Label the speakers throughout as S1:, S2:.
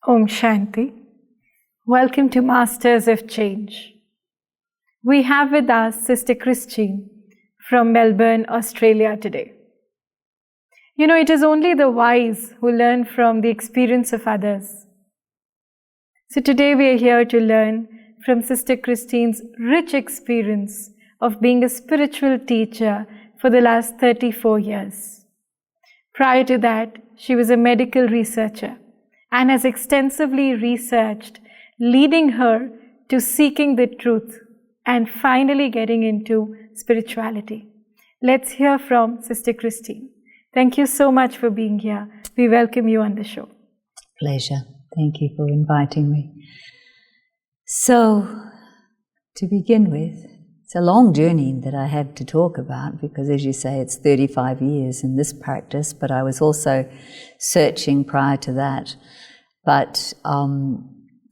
S1: Om Shanti. Welcome to Masters of Change. We have with us Sister Christine from Melbourne, Australia today. You know, it is only the wise who learn from the experience of others. So today we are here to learn from Sister Christine's rich experience of being a spiritual teacher for the last 34 years. Prior to that, she was a medical researcher and has extensively researched, leading her to seeking the truth and finally getting into spirituality. Let's hear from Sister Christine. Thank you so much for being here. We welcome you on the show.
S2: Pleasure. Thank you for inviting me. So, to begin with, it's a long journey that I have to talk about because, as you say, it's 35 years in this practice, but I was also searching prior to that. But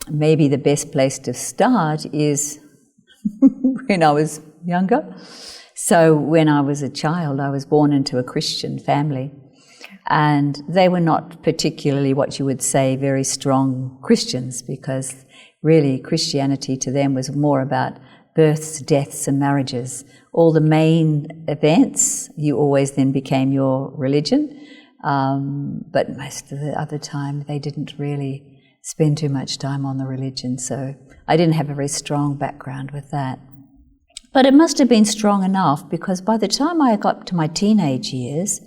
S2: maybe the best place to start is when I was younger. So when I was a child, I was born into a Christian family, and they were not particularly what you would say very strong Christians, because really Christianity to them was more about births, deaths and marriages. All the main events, you always then became your religion, but most of the other time they didn't really spend too much time on the religion, so I didn't have a very strong background with that. But it must have been strong enough, because by the time I got to my teenage years,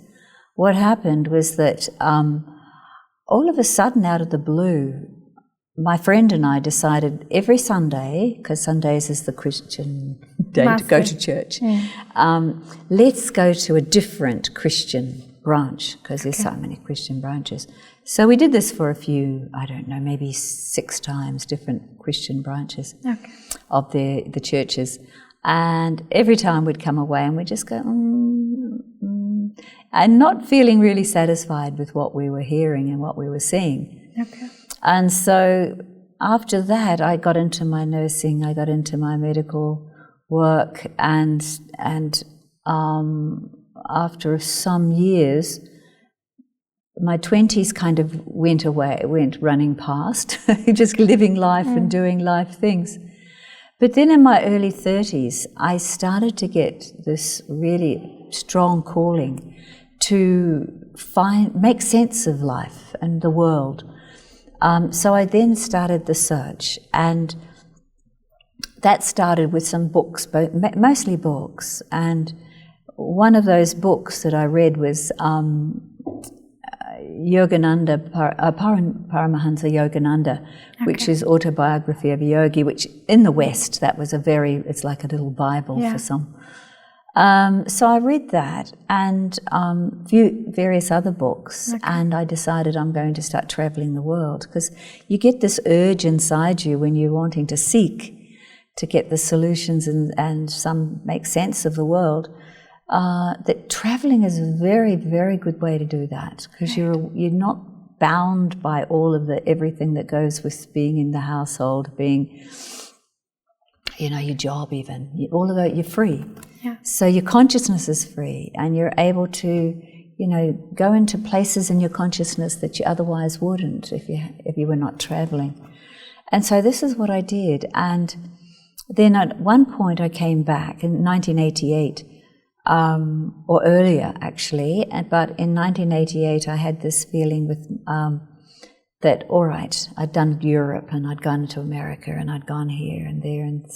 S2: what happened was that all of a sudden, out of the blue, my friend and I decided every Sunday, because Sundays is the Christian day to go to church, let's go to a different Christian branch, because there's so many Christian branches. So we did this for a few, I don't know, maybe 6 times, different Christian branches of the churches. And every time we'd come away and we'd just go, and not feeling really satisfied with what we were hearing and what we were seeing. And so after that, I got into my nursing, I got into my medical work, and after some years, my 20s kind of went running past, just living life and doing life things. But then in my early 30s, I started to get this really strong calling to make sense of life and the world. So I then started the search, and that started with some books, mostly books. And one of those books that I read was Paramahansa Yogananda, which is autobiography of a yogi, which in the West, that was it's like a little Bible for some. So I read that and various other books, and I decided I'm going to start traveling the world, because you get this urge inside you when you're wanting to seek to get the solutions and some make sense of the world. That traveling is a very, very good way to do that, because you're not bound by all of everything that goes with being in the household, being, your job even. All of that, you're free. So your consciousness is free, and you're able to, go into places in your consciousness that you otherwise wouldn't if you were not traveling. And so this is what I did. And then at one point I came back in 1988. Or earlier actually, but in 1988 I had this feeling with that, all right, I'd done Europe and I'd gone to America and I'd gone here and there and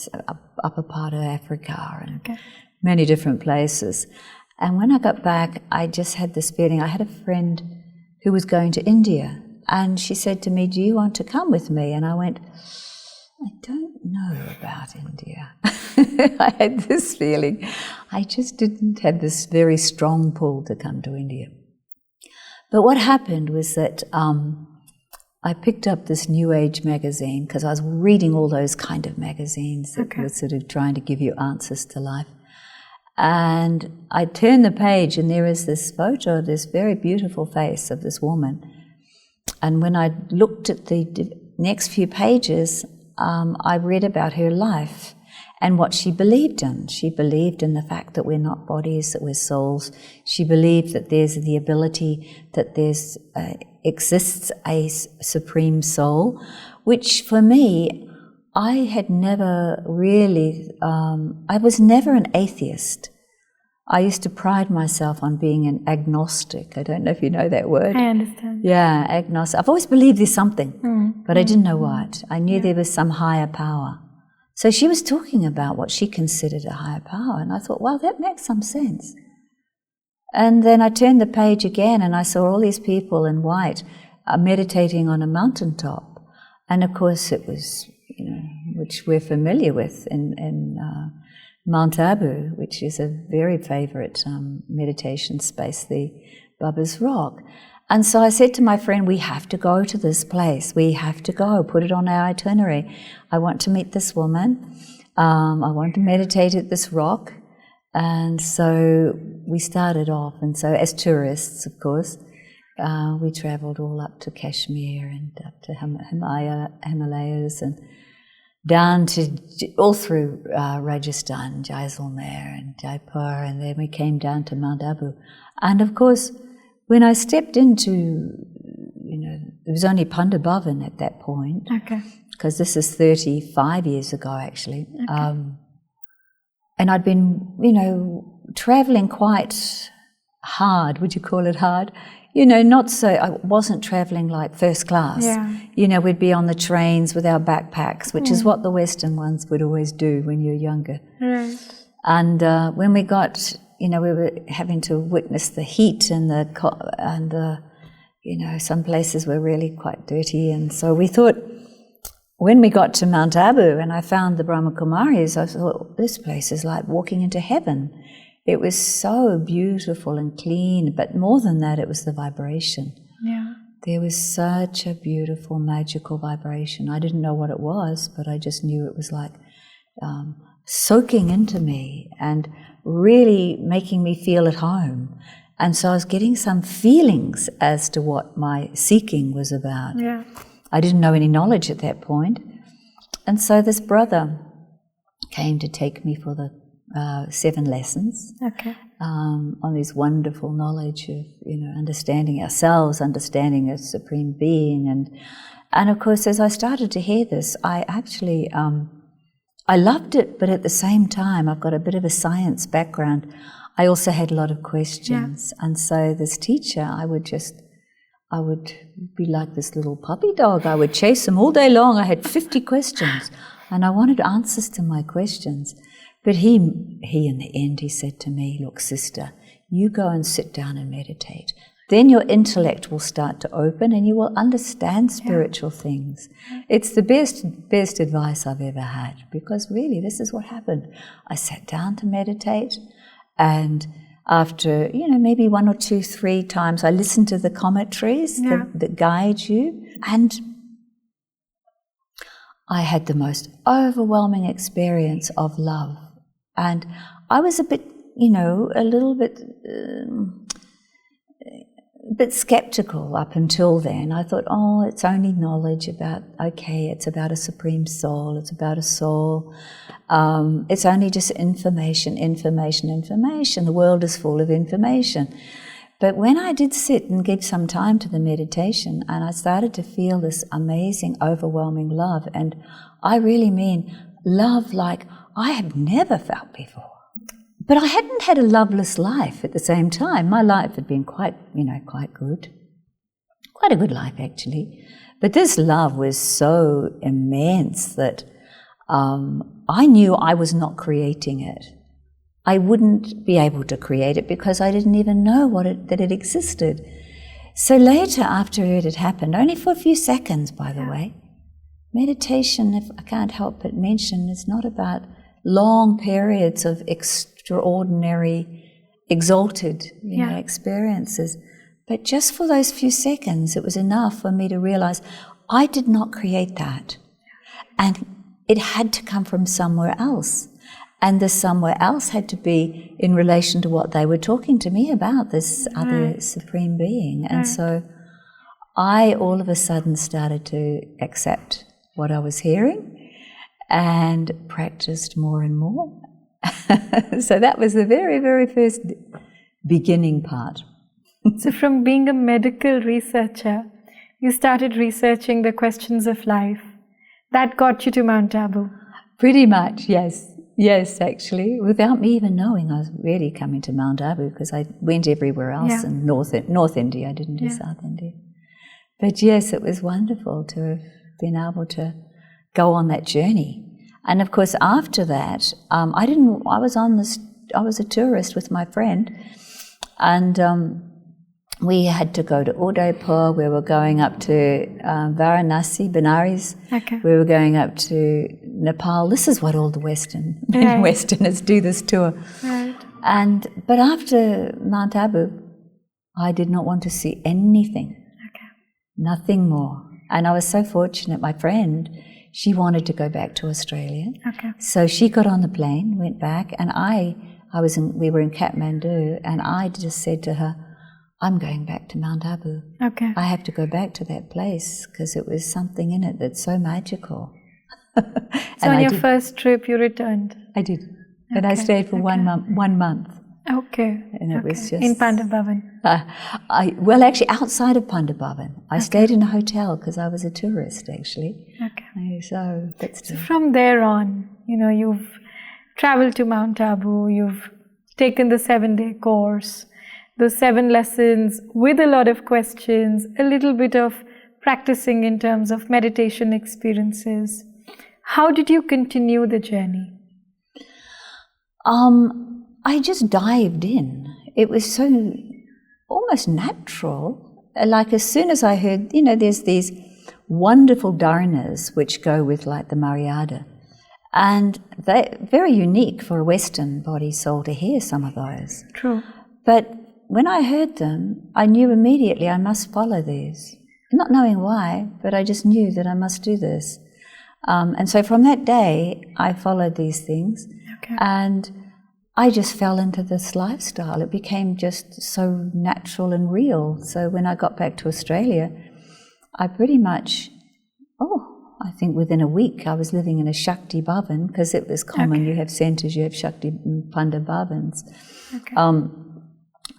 S2: upper part of Africa and many different places. And when I got back, I just had this feeling. I had a friend who was going to India, and she said to me, "Do you want to come with me?" And I went, "I don't know about India." I had this feeling. I just didn't have this very strong pull to come to India. But what happened was that I picked up this New Age magazine, because I was reading all those kind of magazines that were sort of trying to give you answers to life. And I turned the page, and there is this photo of this very beautiful face of this woman. And when I looked at the next few pages, I read about her life. and what she believed in. She believed in the fact that we're not bodies, that we're souls. She believed that there's the ability that there's exists a supreme soul, which for me, I had never really, I was never an atheist. I used to pride myself on being an agnostic. I don't know if you know that word.
S1: I understand.
S2: Yeah, agnostic. I've always believed there's something, but I didn't know what. I knew there was some higher power. So she was talking about what she considered a higher power, and I thought, well, that makes some sense. And then I turned the page again, and I saw all these people in white meditating on a mountaintop. And of course it was, which we're familiar with in Mount Abu, which is a very favourite meditation space, the Baba's Rock. And so I said to my friend, we have to go to this place. We have to go, put it on our itinerary. I want to meet this woman. I want to meditate at this rock. And so we started off. And so as tourists, of course, we travelled all up to Kashmir and up to Himalayas and down to all through Rajasthan, Jaisalmer and Jaipur, and then we came down to Mount Abu. And of course, when I stepped into, there was only Panda Bhavan at that point, because this is 35 years ago actually, and I'd been, travelling quite hard. Would you call it hard? Not so, I wasn't travelling like first class. Yeah. We'd be on the trains with our backpacks, which is what the Western ones would always do when you're younger.
S1: Right.
S2: And when we got, we were having to witness the heat and some places were really quite dirty. And so we thought, when we got to Mount Abu and I found the Brahma Kumaris, I thought, this place is like walking into heaven. It was so beautiful and clean, but more than that, it was the vibration.
S1: Yeah.
S2: There was such a beautiful, magical vibration. I didn't know what it was, but I just knew it was like soaking into me and really making me feel at home. And so I was getting some feelings as to what my seeking was about.
S1: Yeah.
S2: I didn't know any knowledge at that point. And so this brother came to take me for the 7 lessons on this wonderful knowledge of understanding ourselves, understanding a supreme being, and of course as I started to hear this, I actually I loved it, but at the same time I've got a bit of a science background. I also had a lot of questions, and so this teacher, I would be like this little puppy dog. I would chase him all day long. I had 50 questions, and I wanted answers to my questions. But he in the end, he said to me, look, sister, you go and sit down and meditate. Then your intellect will start to open and you will understand spiritual things. It's the best advice I've ever had, because really this is what happened. I sat down to meditate, and after, maybe 1 or 2, 3 times, I listened to the commentaries that guide you, and I had the most overwhelming experience of love. And I was a bit, a little bit skeptical up until then. I thought, it's only knowledge about, it's about a supreme soul, it's about a soul. It's only just information. The world is full of information. But when I did sit and give some time to the meditation, and I started to feel this amazing, overwhelming love, and I really mean love like I had never felt before. But I hadn't had a loveless life at the same time. My life had been quite good. Quite a good life, actually. But this love was so immense that I knew I was not creating it. I wouldn't be able to create it because I didn't even know that it existed. So later, after it had happened, only for a few seconds, by the way, meditation, if I can't help but mention, is not about long periods of extraordinary, exalted experiences. But just for those few seconds, it was enough for me to realize I did not create that. And it had to come from somewhere else. And the somewhere else had to be in relation to what they were talking to me about, this other supreme being. And so I all of a sudden started to accept what I was hearing. and practiced more and more. So that was the very, very first beginning part.
S1: So from being a medical researcher, you started researching the questions of life. That got you to Mount Abu.
S2: Pretty much, yes. Yes, actually, without me even knowing I was really coming to Mount Abu, because I went everywhere else in North India. I didn't do South India. But yes, it was wonderful to have been able to go on that journey. And of course, after that, I was a tourist with my friend, and we had to go to Udaipur. We were going up to Varanasi, Benares.
S1: Okay.
S2: We were going up to Nepal. This is what all the Westerners do, this tour.
S1: Right.
S2: But after Mount Abu, I did not want to see anything.
S1: Okay.
S2: Nothing more. And I was so fortunate. My friend, she wanted to go back to Australia.
S1: Okay.
S2: So she got on the plane, went back, and we were in Kathmandu, and I just said to her, I'm going back to Mount Abu.
S1: Okay.
S2: I have to go back to that place because it was something in it that's so magical.
S1: So on your first trip, you returned?
S2: I did. And I stayed for 1 month.
S1: Okay.
S2: And it was just...
S1: In Pandavavan?
S2: Well, actually, outside of Pandavavan. I stayed in a hotel because I was a tourist, actually.
S1: Okay.
S2: So
S1: from there on, you've traveled to Mount Abu, you've taken the 7-day course, those 7 lessons with a lot of questions, a little bit of practicing in terms of meditation experiences. How did you continue the journey?
S2: I just dived in. It was so almost natural. Like as soon as I heard, there's these wonderful dharanas which go with like the Maryada. And they're very unique for a Western body soul to hear some of those.
S1: True.
S2: But when I heard them, I knew immediately I must follow these. Not knowing why, but I just knew that I must do this. And so from that day, I followed these things.
S1: Okay.
S2: And I just fell into this lifestyle. It became just so natural and real. So when I got back to Australia, I pretty much, I think within a week I was living in a Shakti Bhavan, because it was common. You have centres, you have Shakti Panda Bhavans.
S1: Okay.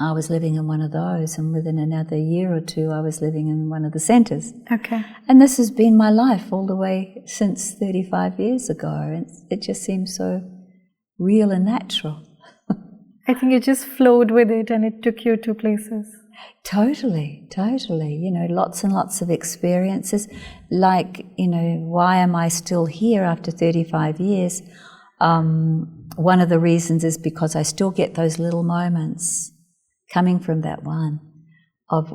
S2: I was living in one of those, and within another year or two I was living in one of the centres.
S1: Okay.
S2: And this has been my life all the way since 35 years ago. And it just seems so real and natural.
S1: I think you just flowed with it and it took you to places.
S2: Totally. Lots and lots of experiences. Like, why am I still here after 35 years? One of the reasons is because I still get those little moments coming from that one of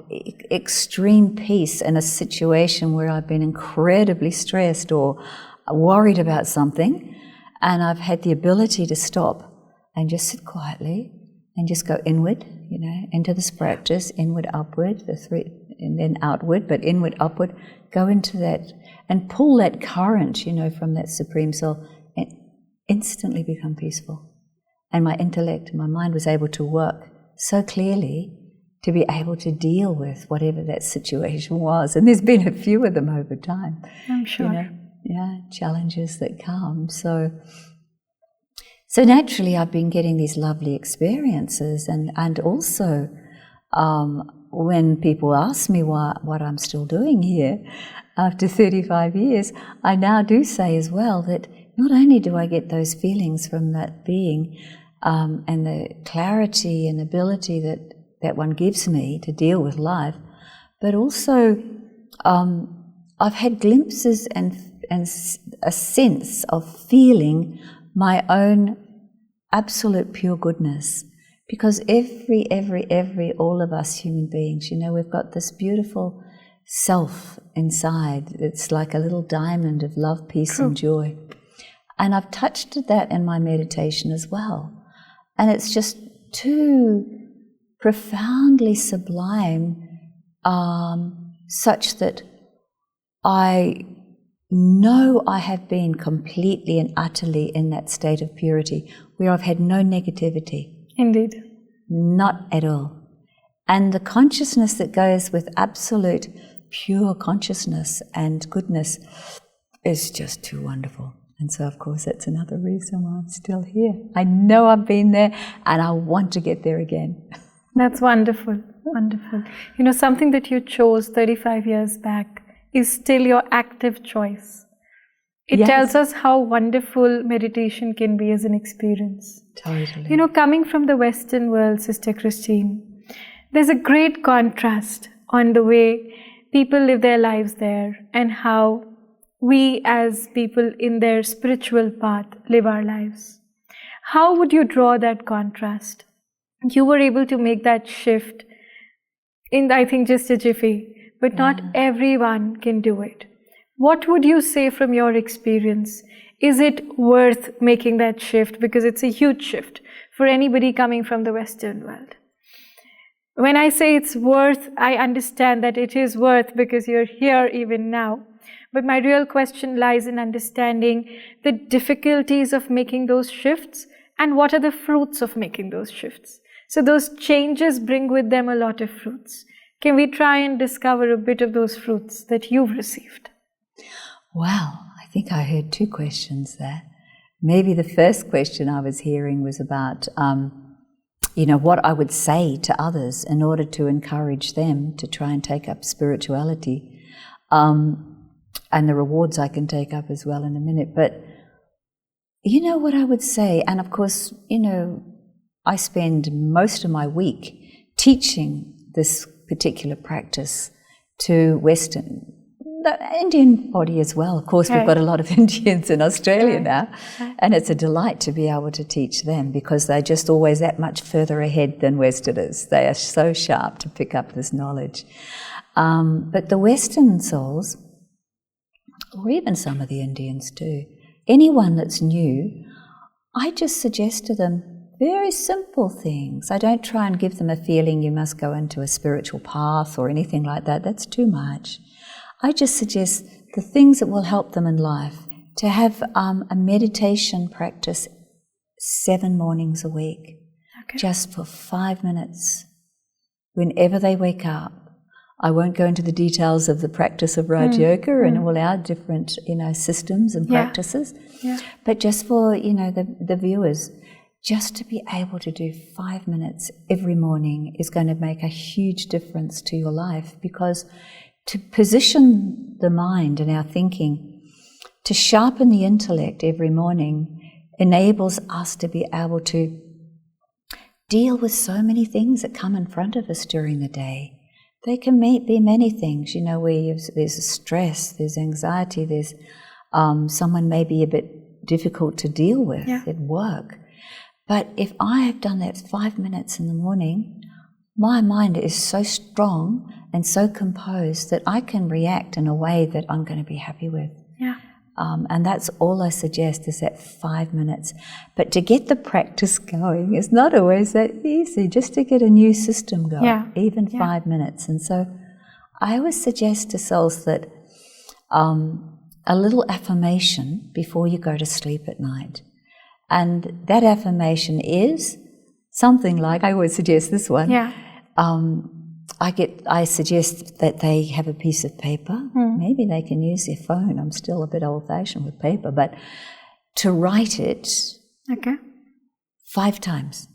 S2: extreme peace in a situation where I've been incredibly stressed or worried about something, and I've had the ability to stop and just sit quietly and just go inward, into this practice, inward, upward, the 3, and then outward, but inward, upward, go into that and pull that current, from that Supreme Soul and instantly become peaceful. And my intellect, my mind was able to work so clearly to be able to deal with whatever that situation was. And there's been a few of them over time.
S1: I'm sure.
S2: Challenges that come. So naturally I've been getting these lovely experiences, and also when people ask me what I'm still doing here after 35 years, I now do say as well that not only do I get those feelings from that being, and the clarity and ability that one gives me to deal with life, but also I've had glimpses and a sense of feeling my own absolute pure goodness. Because every, all of us human beings, we've got this beautiful self inside. It's like a little diamond of love, peace, and joy. And I've touched that in my meditation as well. And it's just too profoundly sublime, such that I know I have been completely and utterly in that state of purity, where I've had no negativity.
S1: Indeed.
S2: Not at all. And the consciousness that goes with absolute pure consciousness and goodness is just too wonderful. And so, of course, that's another reason why I'm still here. I know I've been there and I want to get there again.
S1: That's wonderful, wonderful. You know, something that you chose 35 years back is still your active choice. It
S2: Yes.
S1: tells us how wonderful meditation can be as an experience.
S2: Totally.
S1: You know, coming from the Western world, Sister Christine, there's a great contrast on the way people live their lives there and how we as people in their spiritual path live our lives. How would you draw that contrast? You were able to make that shift in, I think, just a jiffy, but not everyone can do it. What would you say from your experience? Is it worth making that shift? Because it's a huge shift for anybody coming from the Western world. When I say it's worth, I understand that it is worth because you're here even now. But my real question lies in understanding the difficulties of making those shifts and what are the fruits of making those shifts. So those changes bring with them a lot of fruits. Can we try and discover a bit of those fruits that you've received?
S2: Wow, I think I heard two questions there. Maybe the first question I was hearing was about, what I would say to others in order to encourage them to try and take up spirituality. And the rewards I can take up as well in a minute. But you know what I would say, and of course, I spend most of my week teaching this particular practice to the Indian body as well. Of course, we've got a lot of Indians in Australia now, and it's a delight to be able to teach them because they're just always that much further ahead than Westerners. They are so sharp to pick up this knowledge. But the Western souls, or even some of the Indians too, anyone that's new, I just suggest to them very simple things. I don't try and give them a feeling you must go into a spiritual path or anything like that. That's too much. I just suggest the things that will help them in life, to have a meditation practice 7 mornings a week, just for 5 minutes, whenever they wake up. I won't go into the details of the practice of Raj Yoga and all our different, systems and practices. Yeah. But just for, the viewers, just to be able to do 5 minutes every morning is going to make a huge difference to your life, because to position the mind and our thinking, to sharpen the intellect every morning enables us to be able to deal with so many things that come in front of us during the day. They can be many things, there's stress, there's anxiety, there's someone may be a bit difficult to deal with at work. But if I have done that 5 minutes in the morning, my mind is so strong and so composed that I can react in a way that I'm going to be happy with. Yeah. And that's all I suggest, is that 5 minutes. But to get the practice going is not always that easy, just to get a new system going, even 5 minutes. And so I always suggest to souls that a little affirmation before you go to sleep at night. And that affirmation is something like, I always suggest this one. Yeah. I suggest that they have a piece of paper. Maybe they can use their phone. I'm still a bit old-fashioned with paper, but to write it 5 times.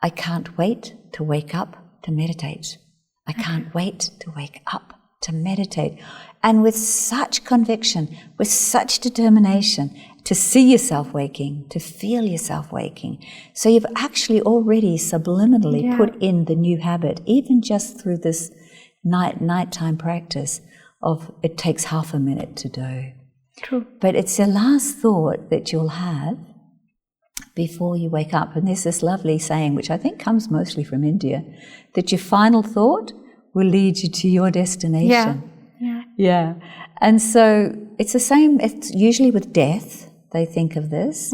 S2: I can't wait to wake up to meditate. I can't wait to wake up to meditate. And with such conviction, with such determination, to see yourself waking, to feel yourself waking. So you've actually already subliminally put in the new habit, even just through this nighttime practice of it takes half a minute to do. True. But it's the last thought that you'll have before you wake up. And there's this lovely saying, which I think comes mostly from India, that your final thought will lead you to your destination. Yeah. And so it's the same, it's usually with death. They think of this,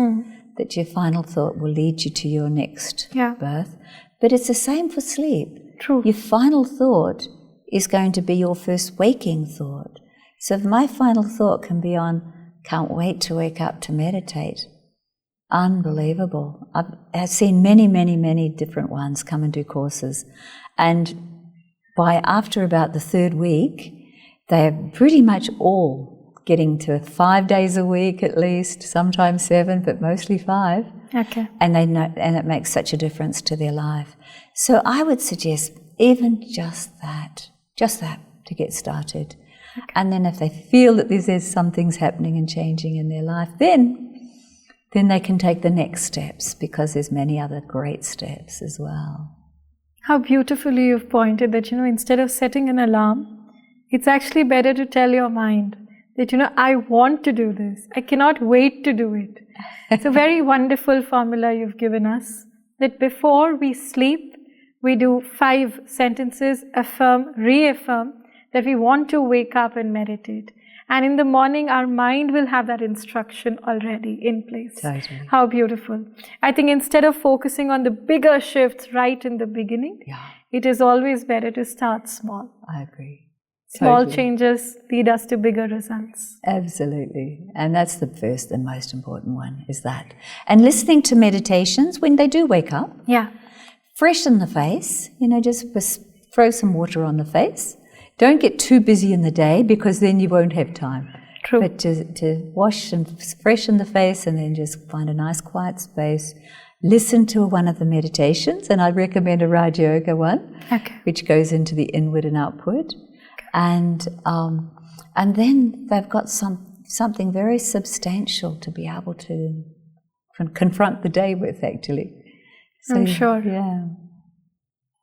S2: that your final thought will lead you to your next birth. But it's the same for sleep. True. Your final thought is going to be your first waking thought. So if my final thought can be on, can't wait to wake up to meditate, unbelievable. I've seen many, many, many different ones come and do courses. And after about the 3rd week, they are pretty much all getting to 5 days a week at least, sometimes 7, but mostly 5.
S1: Okay.
S2: And they know, and it makes such a difference to their life. So I would suggest even just that to get started. Okay. And then if they feel that there's some things happening and changing in their life, then they can take the next steps, because there's many other great steps as well.
S1: How beautifully you've pointed that, instead of setting an alarm, it's actually better to tell your mind that, I want to do this. I cannot wait to do it. It's a very wonderful formula you've given us, that before we sleep, we do 5 sentences, affirm, reaffirm, that we want to wake up and meditate. And in the morning, our mind will have that instruction already in place.
S2: Totally.
S1: How beautiful. I think instead of focusing on the bigger shifts right in the beginning, it is always better to start small.
S2: I agree.
S1: Small
S2: Totally.
S1: changes lead us to bigger results.
S2: Absolutely. And that's the first and most important one, is that. And listening to meditations when they do wake up.
S1: Yeah.
S2: Freshen the face, just throw some water on the face. Don't get too busy in the day, because then you won't have time.
S1: True.
S2: But to wash and freshen the face, and then just find a nice quiet space. Listen to one of the meditations, and I'd recommend a Raj Yoga one, which goes into the inward and outward. And then they've got something very substantial to be able to confront the day with, actually. So,
S1: I'm sure.
S2: Yeah.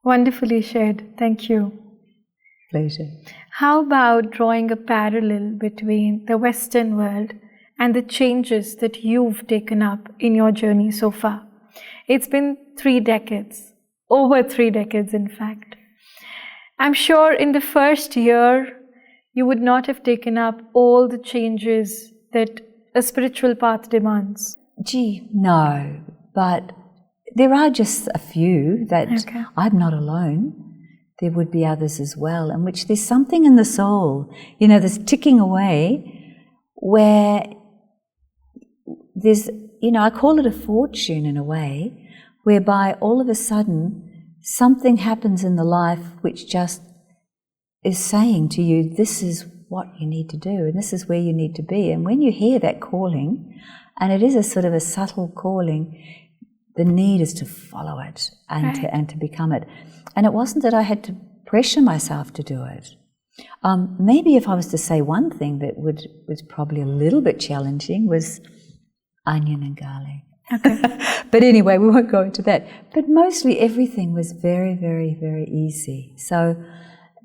S1: Wonderfully shared. Thank you.
S2: Pleasure.
S1: How about drawing a parallel between the Western world and the changes that you've taken up in your journey so far? It's been 3 decades, over 3 decades in fact. I'm sure in the first year, you would not have taken up all the changes that a spiritual path demands.
S2: Gee, no, but there are just a few that I'm not alone. There would be others as well, in which there's something in the soul, there's ticking away, where there's, I call it a fortune in a way, whereby all of a sudden something happens in the life which just is saying to you, this is what you need to do, and this is where you need to be. And when you hear that calling, and it is a sort of a subtle calling, the need is to follow it and to become it. And it wasn't that I had to pressure myself to do it. Maybe if I was to say one thing that was probably a little bit challenging, was onion and garlic.
S1: Okay.
S2: But anyway, we won't go into that. But mostly everything was very, very, very easy. So,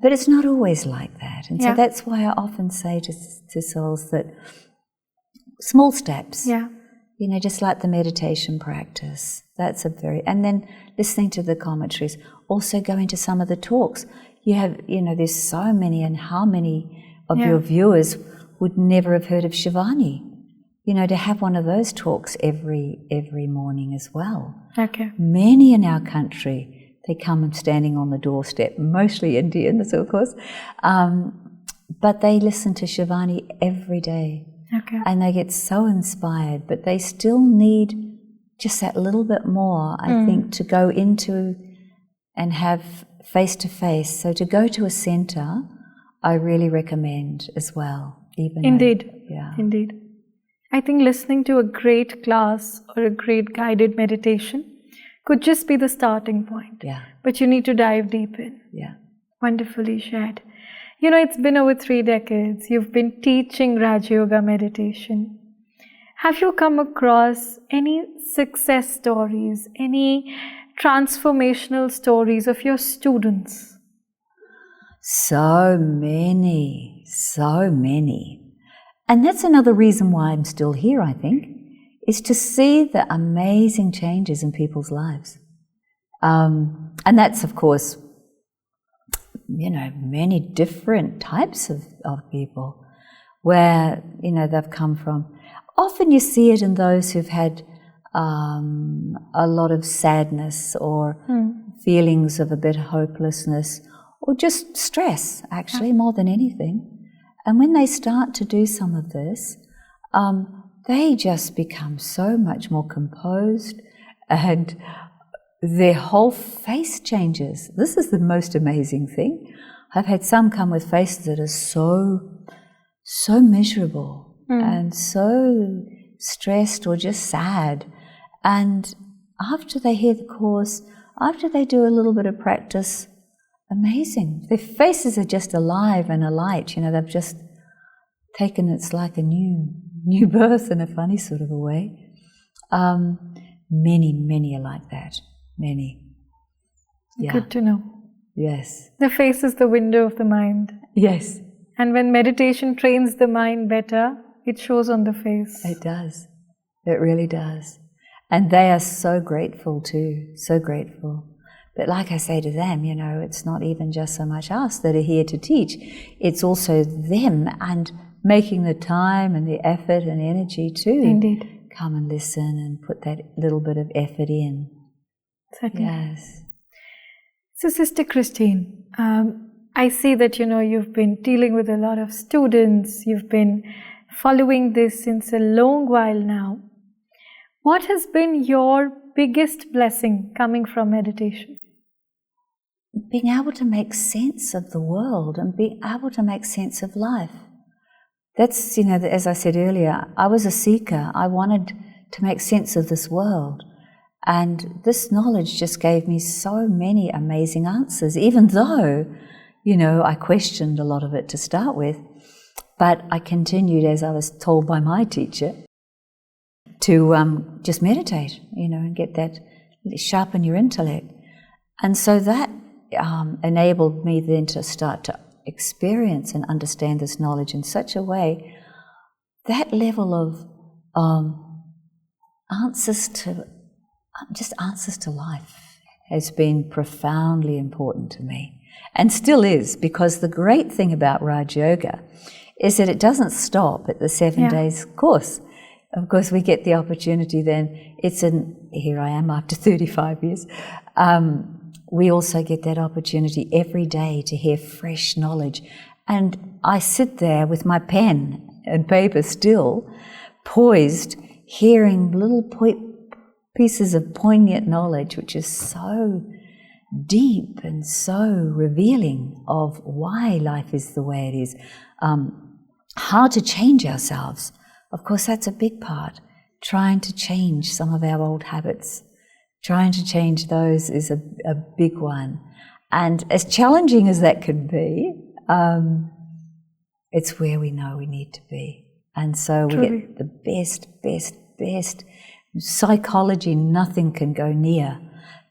S2: but it's not always like that. And so that's why I often say to souls that small steps.
S1: Yeah.
S2: Just like the meditation practice. That's and then listening to the commentaries, also going to some of the talks. You have, there's so many, and how many of your viewers would never have heard of Shivani? To have one of those talks every morning as well.
S1: Okay.
S2: Many in our country, they come standing on the doorstep, mostly Indians, of course, but they listen to Shivani every day.
S1: Okay.
S2: And they get so inspired, but they still need just that little bit more, I think, to go into and have face-to-face. So to go to a centre, I really recommend as well.
S1: Indeed. I think listening to a great class or a great guided meditation could just be the starting point.
S2: Yeah.
S1: But you need to dive deep in.
S2: Yeah.
S1: Wonderfully shared. It's been over 3 decades. You've been teaching Raj Yoga meditation. Have you come across any success stories, any transformational stories of your students?
S2: So many. And that's another reason why I'm still here, I think, is to see the amazing changes in people's lives. And that's, of course, many different types of people where, they've come from. Often you see it in those who've had a lot of sadness or feelings of a bit of hopelessness, or just stress, actually, more than anything. And when they start to do some of this, they just become so much more composed, and their whole face changes. This is the most amazing thing. I've had some come with faces that are so miserable and so stressed or just sad. And after they hear the course, after they do a little bit of practice, amazing. Their faces are just alive and alight. You know, they've just taken, it's like a new birth in a funny sort of a way. Many are like that. Many. Yeah.
S1: Good to know.
S2: Yes.
S1: The face is the window of the mind.
S2: Yes.
S1: And when meditation trains the mind better, it shows on the face.
S2: It does. It really does. And they are so grateful too, so grateful. But like I say to them, you know, it's not even just so much us that are here to teach. It's also them and making the time and the effort and energy to
S1: Indeed.
S2: come and listen and put that little bit of effort in.
S1: Certainly.
S2: Yes.
S1: So Sister Christine, I see that, you know, you've been dealing with a lot of students. You've been following this since a long while now. What has been your biggest blessing coming from meditation?
S2: Being able to make sense of the world and being able to make sense of life. That's, you know, as I said earlier, I was a seeker. I wanted to make sense of this world. And this knowledge just gave me so many amazing answers, even though, you know, I questioned a lot of it to start with. But I continued, as I was told by my teacher, to just meditate, you know, and get that, sharpen your intellect. And so that enabled me then to start to experience and understand this knowledge in such a way, that level of answers to life has been profoundly important to me, and still is, because the great thing about Raj Yoga is that it doesn't stop at the 7 days course. Of course, we get the opportunity then, here I am after 35 years, we also get that opportunity every day to hear fresh knowledge. And I sit there with my pen and paper still, poised, hearing little pieces of poignant knowledge, which is so deep and so revealing of why life is the way it is, how to change ourselves. Of course, that's a big part. Trying to change some of our old habits, trying to change those is a big one. And as challenging as that could be, it's where we know we need to be. And so we get the best psychology. Nothing can go near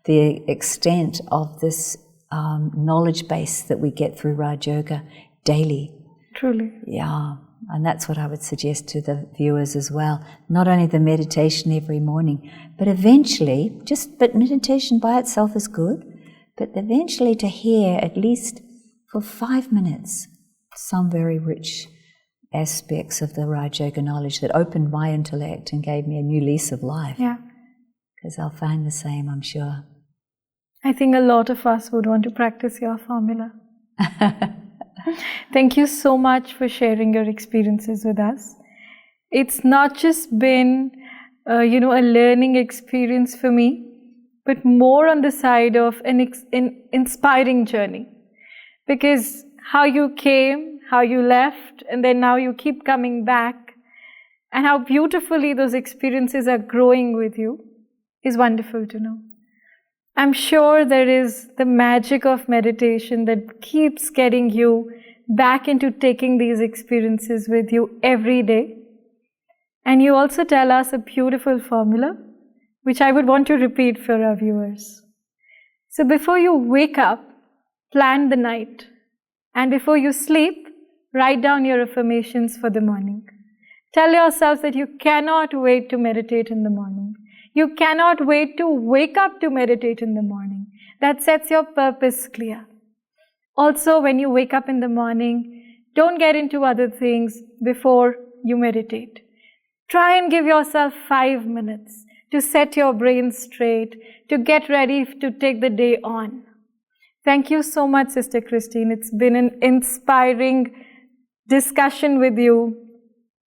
S2: the extent of this knowledge base that we get through Raj Yoga daily.
S1: Truly.
S2: Yeah. And that's what I would suggest to the viewers as well. Not only the meditation every morning, but eventually, but meditation by itself is good, but eventually to hear at least for 5 minutes some very rich aspects of the Raj Yoga knowledge that opened my intellect and gave me a new lease of life.
S1: Yeah.
S2: Because I'll find the same, I'm sure.
S1: I think a lot of us would want to practice your formula. Thank you so much for sharing your experiences with us. It's not just been, a learning experience for me, but more on the side of an inspiring journey. Because how you came, how you left, and then now you keep coming back, and how beautifully those experiences are growing with you is wonderful to know. I'm sure there is the magic of meditation that keeps getting you back into taking these experiences with you every day. And you also tell us a beautiful formula, which I would want to repeat for our viewers. So before you wake up, plan the night. And before you sleep, write down your affirmations for the morning. Tell yourselves that you cannot wait to meditate in the morning. You cannot wait to wake up to meditate in the morning. That sets your purpose clear. Also, when you wake up in the morning, don't get into other things before you meditate. Try and give yourself 5 minutes to set your brain straight, to get ready to take the day on. Thank you so much, Sister Christine. It's been an inspiring discussion with you.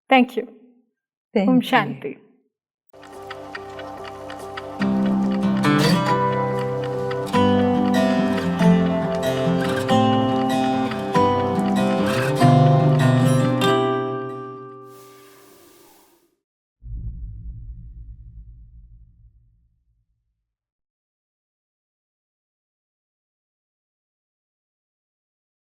S1: Thank you.
S2: Thank
S1: Om
S2: you.
S1: Shanti.